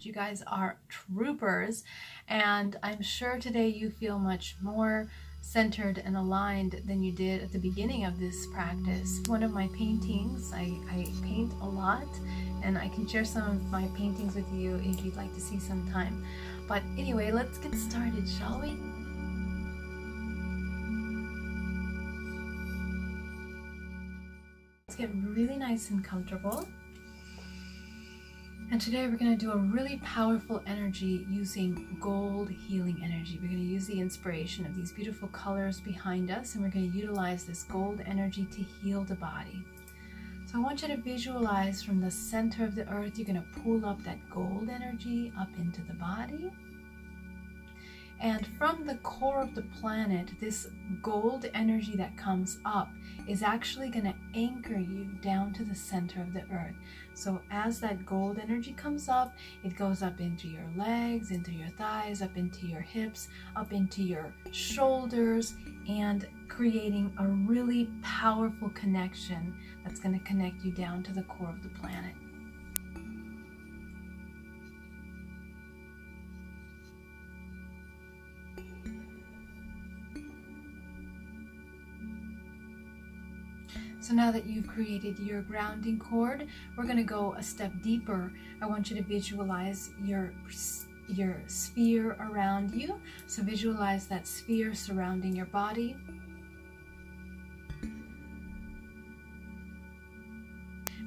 much. You guys are troopers, and I'm sure today you feel much more centered and aligned than you did at the beginning of this practice. One of my paintings, I paint a lot, and I can share some of my paintings with you if you'd like to see sometime. But anyway, let's get started, shall we? Let's get really nice and comfortable. And today we're going to do a really powerful energy using gold healing energy. We're going to use the inspiration of these beautiful colors behind us, and we're going to utilize this gold energy to heal the body. So I want you to visualize from the center of the earth, you're going to pull up that gold energy up into the body. And from the core of the planet, this gold energy that comes up is actually going to anchor you down to the center of the earth. So as that gold energy comes up, it goes up into your legs, into your thighs, up into your hips, up into your shoulders, and creating a really powerful connection that's going to connect you down to the core of the planet. So now that you've created your grounding cord, we're going to go a step deeper. I want you to visualize your sphere around you. So visualize that sphere surrounding your body.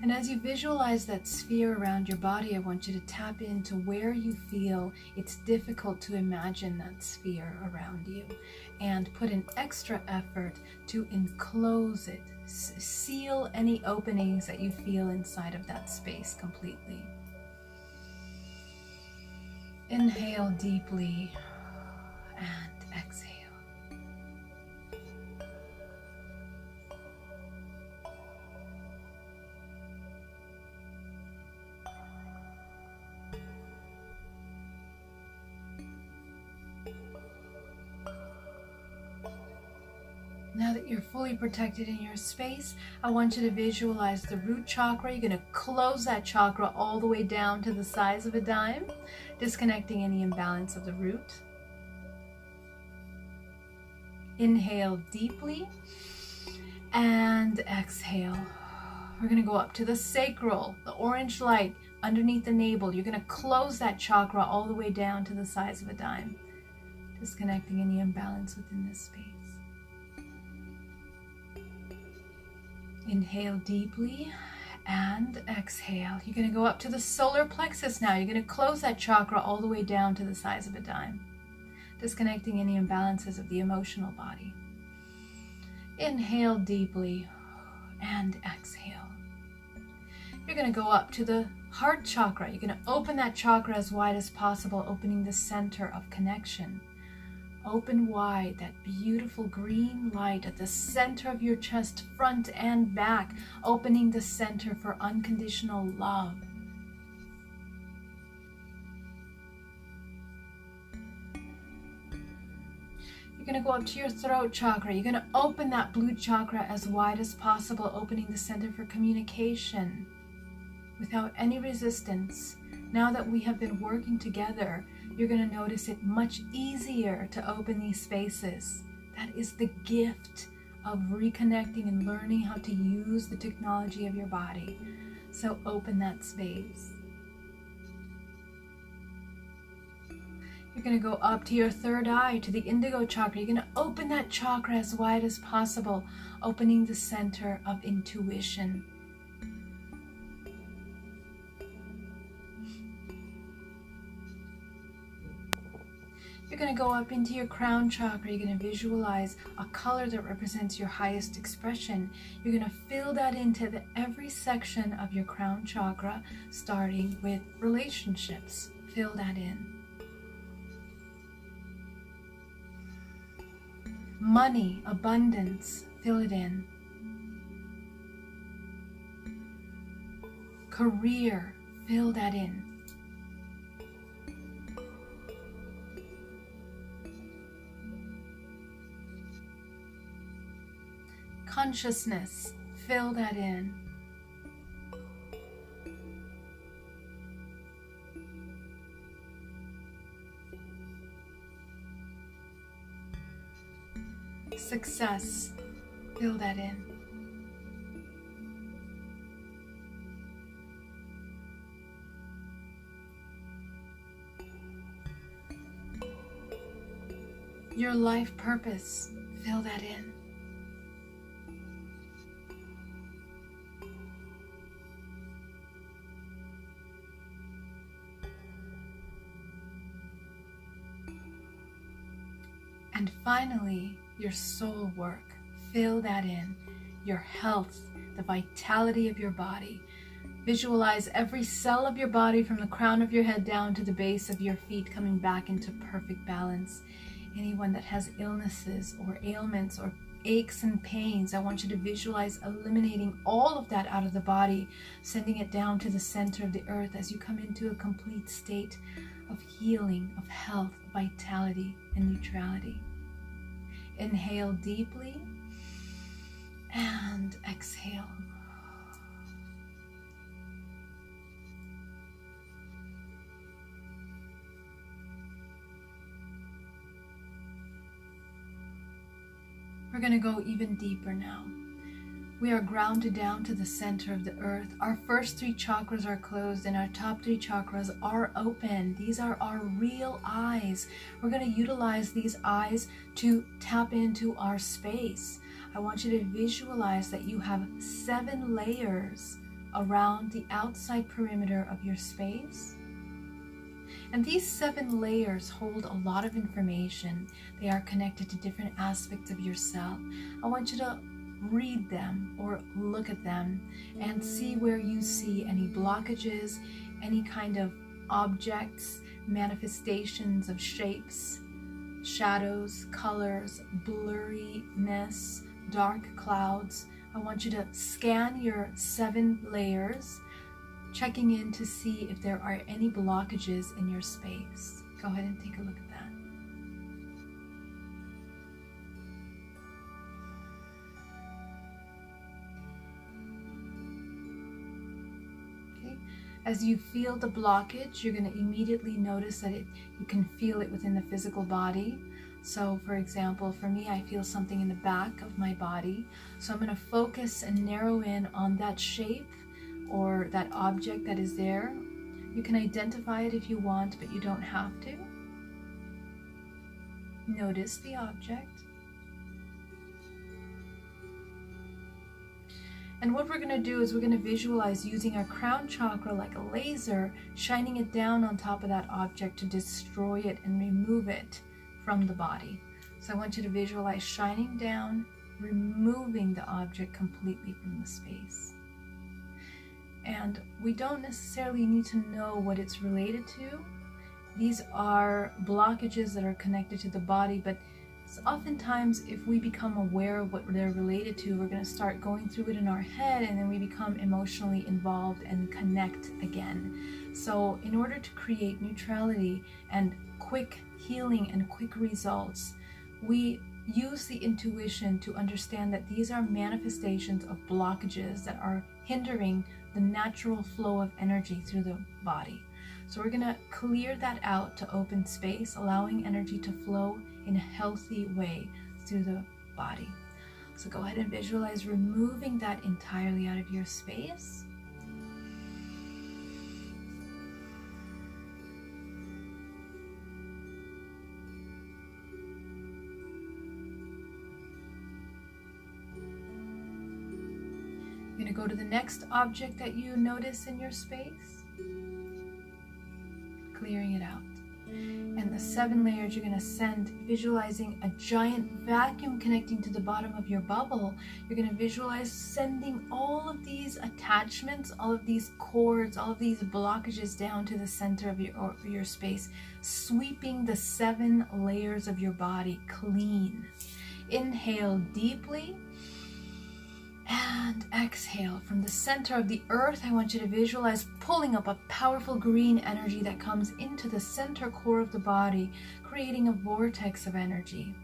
And as you visualize that sphere around your body, I want you to tap into where you feel it's difficult to imagine that sphere around you, and put an extra effort to enclose it. Seal any openings that you feel inside of that space completely. Inhale deeply and exhale. Now that you're fully protected in your space, I want you to visualize the root chakra. You're going to close that chakra all the way down to the size of a dime, disconnecting any imbalance of the root. Inhale deeply and exhale. We're going to go up to the sacral, the orange light underneath the navel. You're going to close that chakra all the way down to the size of a dime, disconnecting any imbalance within this space. Inhale deeply and exhale. You're going to go up to the solar plexus now. You're going to close that chakra all the way down to the size of a dime, disconnecting any imbalances of the emotional body. Inhale deeply and exhale. You're going to go up to the heart chakra. You're going to open that chakra as wide as possible, opening the center of connection. Open wide that beautiful green light at the center of your chest, front and back, opening the center for unconditional love. You're going to go up to your throat chakra. You're going to open that blue chakra as wide as possible, opening the center for communication without any resistance. Now that we have been working together, you're going to notice it much easier to open these spaces. That is the gift of reconnecting and learning how to use the technology of your body. So open that space. You're going to go up to your third eye, to the indigo chakra. You're going to open that chakra as wide as possible, opening the center of intuition. You're going to go up into your crown chakra. You're going to visualize a color that represents your highest expression. You're going to fill that into every section of your crown chakra, starting with relationships. Fill that in. Money, abundance, fill it in. Career, fill that in. Consciousness, fill that in. success. Fill that in. Your life purpose. Fill that in. And finally, your soul work. Fill that in. Your health, the vitality of your body. Visualize every cell of your body from the crown of your head down to the base of your feet coming back into perfect balance. Anyone that has illnesses or ailments or aches and pains, I want you to visualize eliminating all of that out of the body, sending it down to the center of the earth as you come into a complete state of healing, of health, vitality, and neutrality. Inhale deeply and exhale. We're going to go even deeper now. We are grounded down to the center of the earth. Our first 3 chakras are closed and our top 3 chakras are open. These are our real eyes. We're going to utilize these eyes to tap into our space. I want you to visualize that you have 7 layers around the outside perimeter of your space. And these 7 layers hold a lot of information. They are connected to different aspects of yourself. I want you to read them or look at them and see where you see any blockages, any kind of objects, manifestations of shapes, shadows, colors, blurriness, dark clouds. I want you to scan your 7 layers, checking in to see if there are any blockages in your space. Go ahead and take a look at that. Okay. As you feel the blockage, you're going to immediately notice that you can feel it within the physical body. So for example, for me, I feel something in the back of my body. So I'm going to focus and narrow in on that shape or that object that is there. You can identify it if you want, but you don't have to. Notice the object. And what we're going to do is we're going to visualize using our crown chakra like a laser, shining it down on top of that object to destroy it and remove it from the body. So I want you to visualize shining down, removing the object completely from the space. And we don't necessarily need to know what it's related to. These are blockages that are connected to the body, but oftentimes if we become aware of what they're related to, we're going to start going through it in our head, and then we become emotionally involved and connect again. So in order to create neutrality and quick healing and quick results, we use the intuition to understand that these are manifestations of blockages that are hindering the natural flow of energy through the body. So we're going to clear that out to open space, allowing energy to flow in a healthy way through the body. So go ahead and visualize removing that entirely out of your space. You're going to go to the next object that you notice in your space, clearing it out. And the 7 layers you're going to send, visualizing a giant vacuum connecting to the bottom of your bubble. You're going to visualize sending all of these attachments, all of these cords, all of these blockages down to the center of your space, sweeping the 7 layers of your body clean. Inhale deeply. And exhale. From the center of the earth, I want you to visualize pulling up a powerful green energy that comes into the center core of the body, creating a vortex of energy.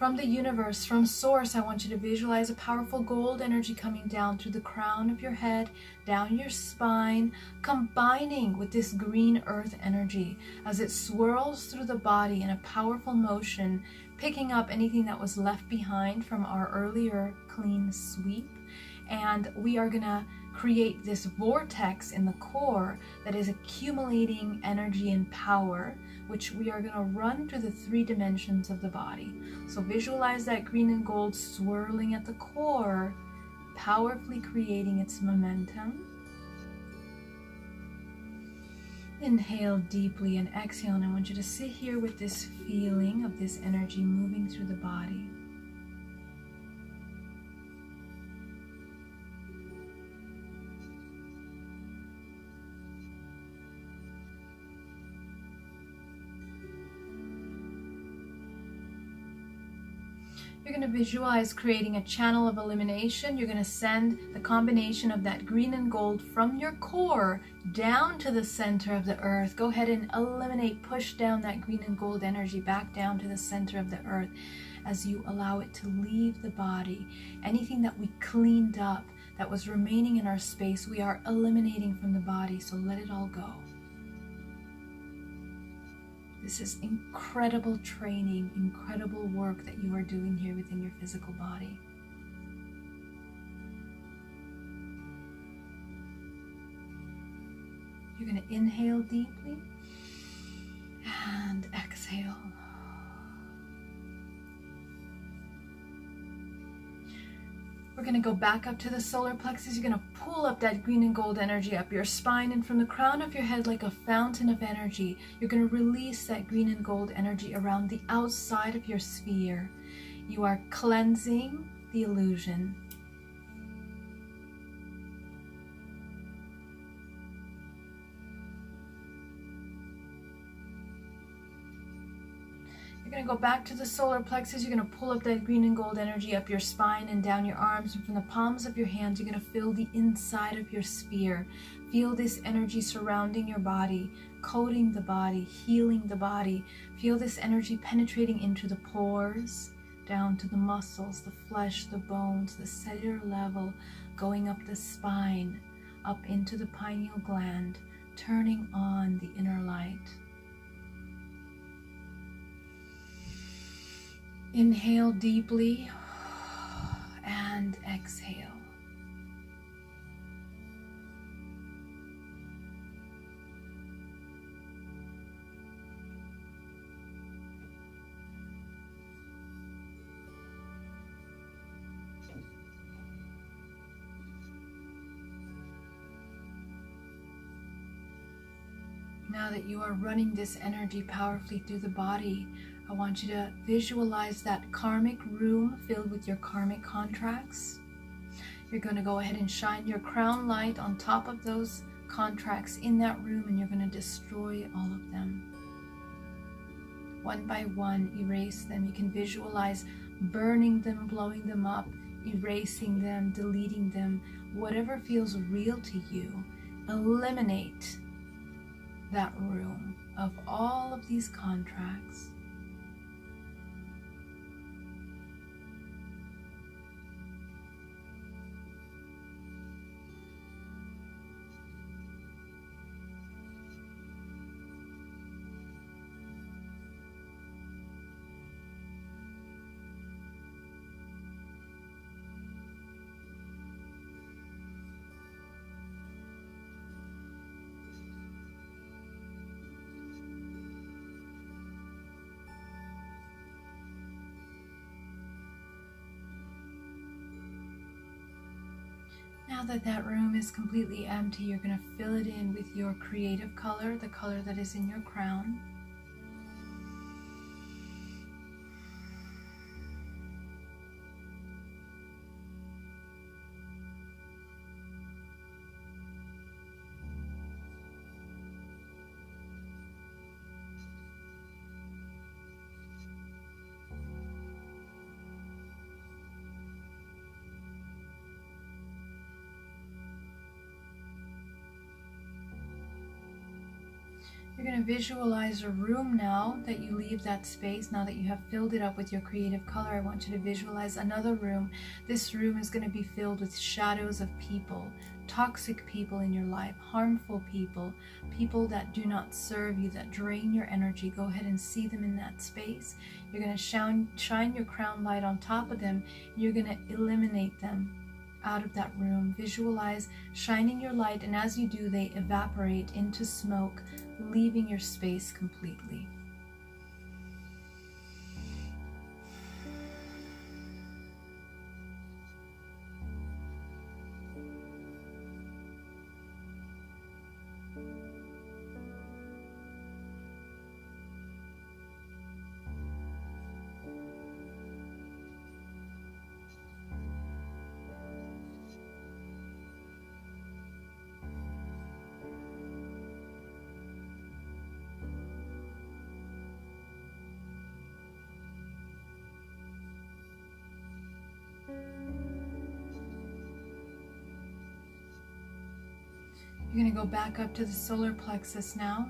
from the universe, from source, I want you to visualize a powerful gold energy coming down through the crown of your head, down your spine, combining with this green earth energy as it swirls through the body in a powerful motion, picking up anything that was left behind from our earlier clean sweep. And we are gonna create this vortex in the core that is accumulating energy and power, which we are going to run through the 3 dimensions of the body. So visualize that green and gold swirling at the core, powerfully creating its momentum. Inhale deeply and exhale, and I want you to sit here with this feeling of this energy moving through the body. You're going to visualize creating a channel of elimination. You're going to send the combination of that green and gold from your core down to the center of the earth. Go ahead and eliminate, push down that green and gold energy back down to the center of the earth as you allow it to leave the body. Anything that we cleaned up that was remaining in our space, we are eliminating from the body, so let it all go. This is incredible training, incredible work that you are doing here within your physical body. You're going to inhale deeply and exhale. We're going to go back up to the solar plexus. You're going to pull up that green and gold energy up your spine, and from the crown of your head, like a fountain of energy, you're going to release that green and gold energy around the outside of your sphere. You are cleansing the illusion. You're going to go back to the solar plexus. You're going to pull up that green and gold energy up your spine and down your arms. And from the palms of your hands, you're going to fill the inside of your sphere. Feel this energy surrounding your body, coating the body, healing the body. Feel this energy penetrating into the pores, down to the muscles, the flesh, the bones, the cellular level, going up the spine, up into the pineal gland, turning on the inner light. Inhale deeply and exhale. Now that you are running this energy powerfully through the body, I want you to visualize that karmic room filled with your karmic contracts. You're going to go ahead and shine your crown light on top of those contracts in that room, and you're going to destroy all of them. One by one, erase them. You can visualize burning them, blowing them up, erasing them, deleting them. Whatever feels real to you, eliminate that room of all of these contracts. Now that that room is completely empty, you're going to fill it in with your creative color, the color that is in your crown. You're going to visualize a room now that you leave that space. Now that you have filled it up with your creative color, I want you to visualize another room. This room is going to be filled with shadows of people, toxic people in your life, harmful people, people that do not serve you, that drain your energy. Go ahead and see them in that space. You're going to shine your crown light on top of them. You're going to eliminate them out of that room. Visualize shining your light, and as you do, they evaporate into smoke, leaving your space completely. You're going to go back up to the solar plexus now.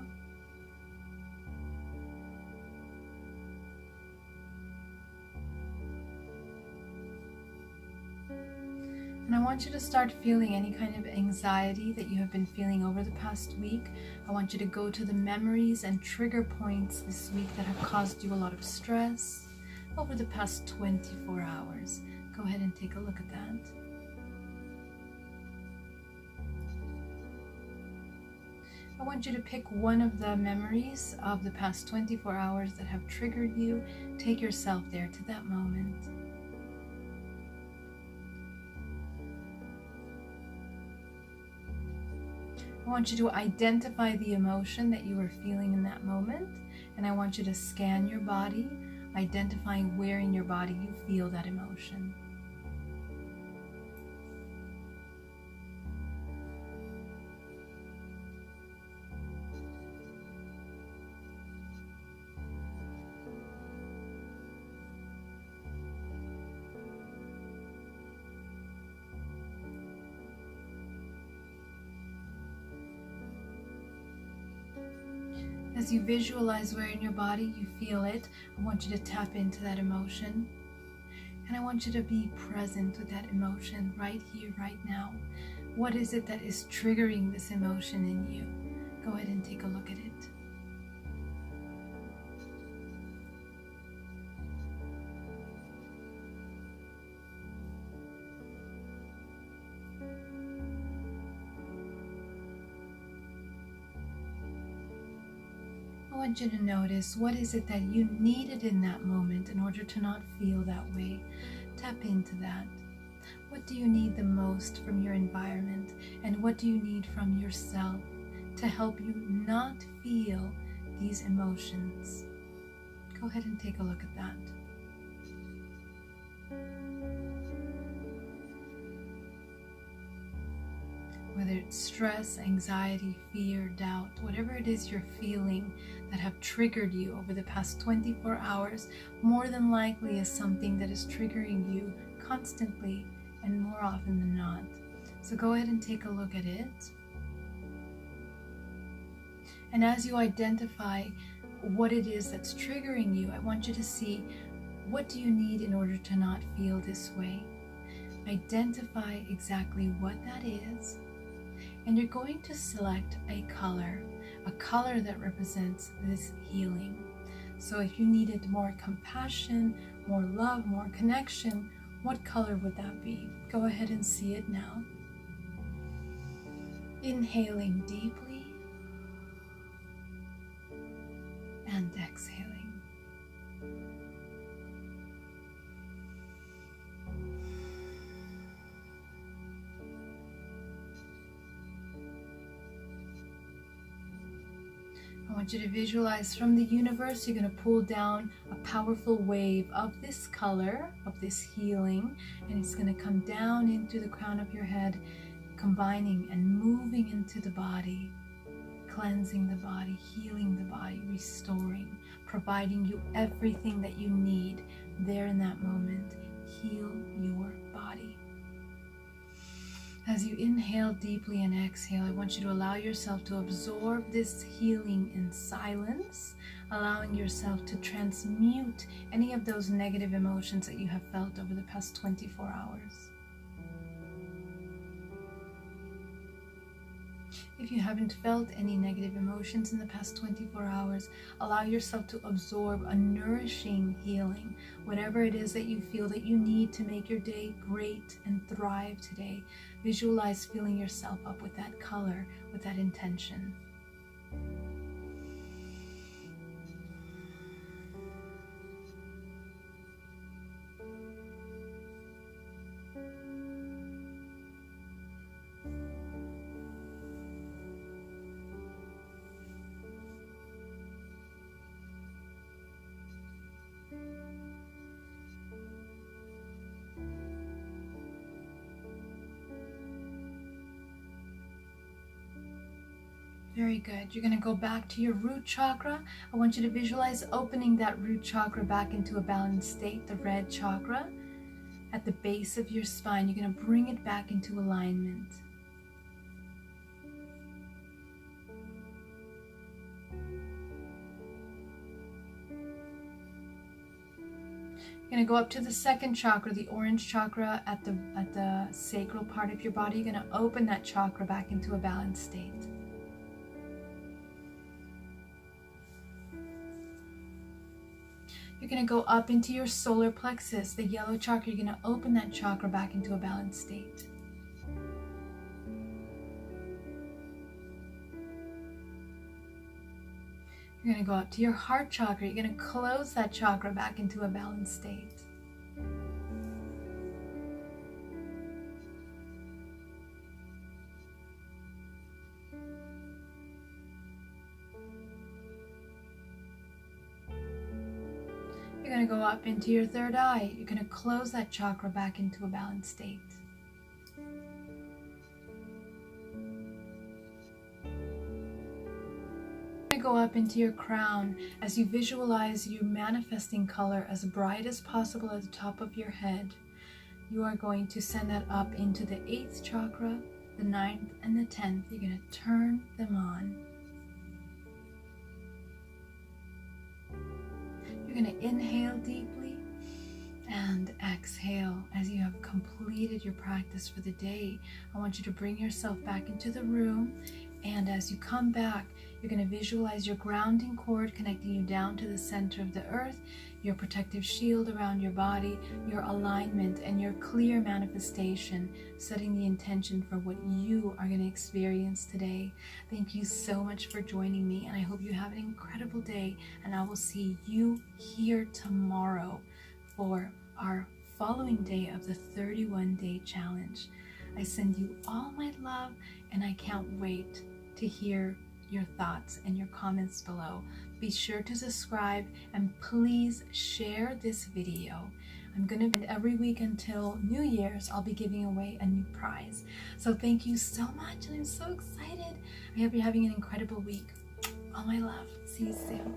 And I want you to start feeling any kind of anxiety that you have been feeling over the past week. I want you to go to the memories and trigger points this week that have caused you a lot of stress over the past 24 hours. Go ahead and take a look at that. I want you to pick one of the memories of the past 24 hours that have triggered you. Take yourself there to that moment. I want you to identify the emotion that you were feeling in that moment, and I want you to scan your body, identifying where in your body you feel that emotion. As you visualize where in your body you feel it, I want you to tap into that emotion. And I want you to be present with that emotion right here, right now. What is it that is triggering this emotion in you? Go ahead and take a look at it. I want you to notice, what is it that you needed in that moment in order to not feel that way? Tap into that. What do you need the most from your environment, and what do you need from yourself to help you not feel these emotions? Go ahead and take a look at that. Whether it's stress, anxiety, fear, doubt, whatever it is you're feeling that have triggered you over the past 24 hours, more than likely is something that is triggering you constantly and more often than not. So go ahead and take a look at it. And as you identify what it is that's triggering you, I want you to see, what do you need in order to not feel this way? Identify exactly what that is. And you're going to select a color that represents this healing. So if you needed more compassion, more love, more connection, what color would that be? Go ahead and see it now. Inhaling deeply and exhaling. I want you to visualize from the universe, you're going to pull down a powerful wave of this color, of this healing, and it's going to come down into the crown of your head, combining and moving into the body, cleansing the body, healing the body, restoring, providing you everything that you need there in that moment. Heal your body. As you inhale deeply and exhale, I want you to allow yourself to absorb this healing in silence, allowing yourself to transmute any of those negative emotions that you have felt over the past 24 hours. If you haven't felt any negative emotions in the past 24 hours, allow yourself to absorb a nourishing healing, whatever it is that you feel that you need to make your day great and thrive today. Visualize filling yourself up with that color, with that intention. Very good. You're going to go back to your root chakra. I want you to visualize opening that root chakra back into a balanced state, the red chakra at the base of your spine. You're going to bring it back into alignment. You're going to go up to the second chakra, the orange chakra at the sacral part of your body. You're going to open that chakra back into a balanced state. You're going to go up into your solar plexus, the yellow chakra. You're going to open that chakra back into a balanced state. You're going to go up to your heart chakra. You're going to close that chakra back into a balanced state. You're going to go up into your third eye. You're going to close that chakra back into a balanced state. You're going to go up into your crown as you visualize you manifesting color as bright as possible at the top of your head. You are going to send that up into the 8th chakra, the 9th, and the 10th. You're going to turn them on. You're going to inhale deeply and exhale as you have completed your practice for the day. I want you to bring yourself back into the room, and as you come back, you're going to visualize your grounding cord connecting you down to the center of the earth, your protective shield around your body, your alignment, and your clear manifestation, setting the intention for what you are going to experience today. Thank you so much for joining me, and I hope you have an incredible day, and I will see you here tomorrow for our following day of the 31-day challenge. I send you all my love, and I can't wait to hear your thoughts and your comments below. Be sure to subscribe and please share this video. I'm going to, every week until New Year's, I'll be giving away a new prize. So thank you so much, and I'm so excited. I hope you're having an incredible week. All my love. See you soon.